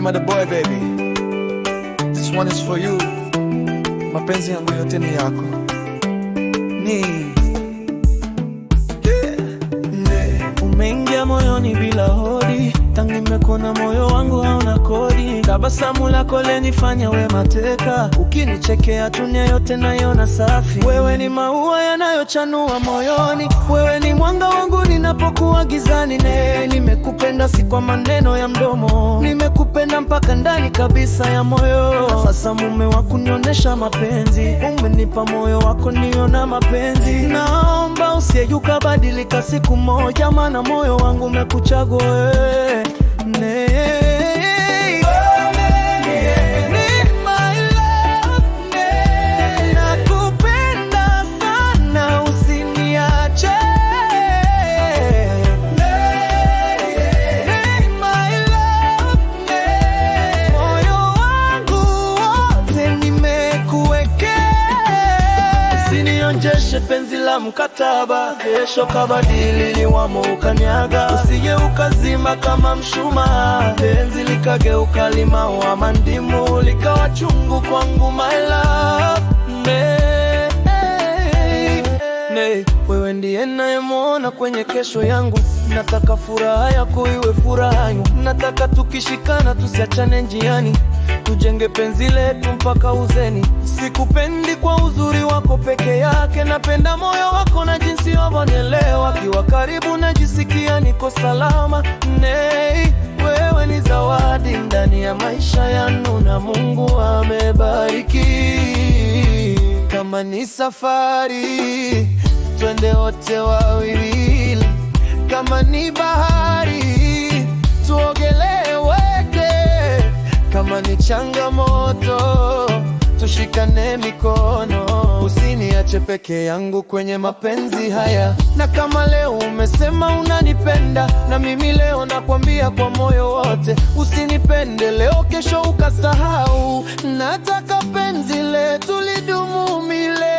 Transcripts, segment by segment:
Rema the boy baby, this one is for you. Mapenzi yangu yote ni yako. Umeingia moyoni bila hodi, tangu nimekuona moyo wangu hauna kodi. Tabasamu lako lenifanya we mateka, ukinichekea dunia yote naiona safi. Wewe ni maua yanayochanua moyoni, wewe ni mwanga wangu ninapokuwa gizani. Nimekupenda si kwa maneno ya mdomo, nimekupenda mpaka ndani kabisa ya moyo. Sasa mume wa kunionyesha mapenzi, umenipa moyo wako niona mapenzi. Naomba usiyeyuka badilika siku moja, maana moyo wangu umekuchagua wewe. Penzi la mkataba, kesho kabadili liwamo ukanyaga. Usije ukazima kama mshumaa, penzi likageuka limau wa mandimu, likawa chungu kwangu my love. Wewe ndiye nayemwona kwenye kesho yangu, nataka furaha yako iwe furaha yangu. Nataka tukishikana tusiachane njiani, tujenge penzi letu mpaka uzeni. Sikupendi kwa uzuri wako peke yake, napenda moyo wako na jinsi unavyonielewa. Kiwa karibu najisikia niko salama. Wewe ni zawadi ndani ya maisha yangu na Mungu amebariki. Kama ni safari, twende wote wawili. Kama ni bahari, tuogelee wote. Kama ni changamoto, tushikane mikono. Usiniache peke yangu kwenye mapenzi haya. Na kama leo umesema unanipenda, na mimi leo nakwambia kwa moyo wote. Usinipende leo kesho ukasahau, nataka penzi letu lidumu milele.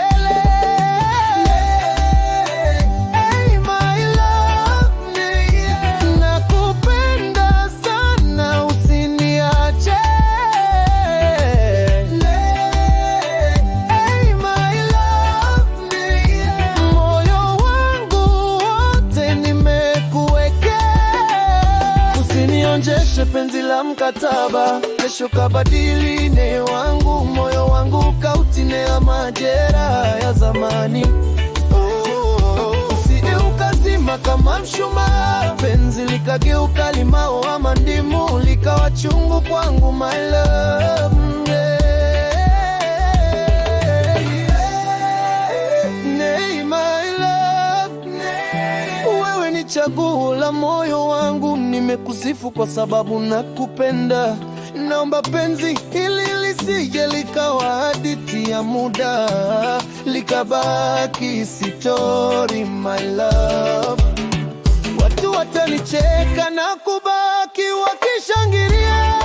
Penzi la mkataba, kesho kabadili ne wangu. Moyo wangu kautinea majera ya zamani. Usije ukazima kama mshumaa, penzi likageuka limau wa mandimu, likawa chungu kwangu my love. Wewe ni chaguo la moyo wangu, nimekusifu kwa sababu nakupenda. Naomba penzi hili lisije likawa hadithi ya muda, likabaki story my love. Watu watanicheka na kubaki wakishangilia.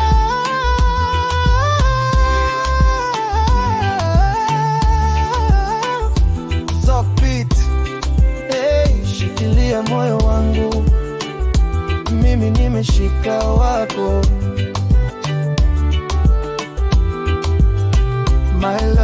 Shikilia moyo wangu, mimi nimeshika wako my love.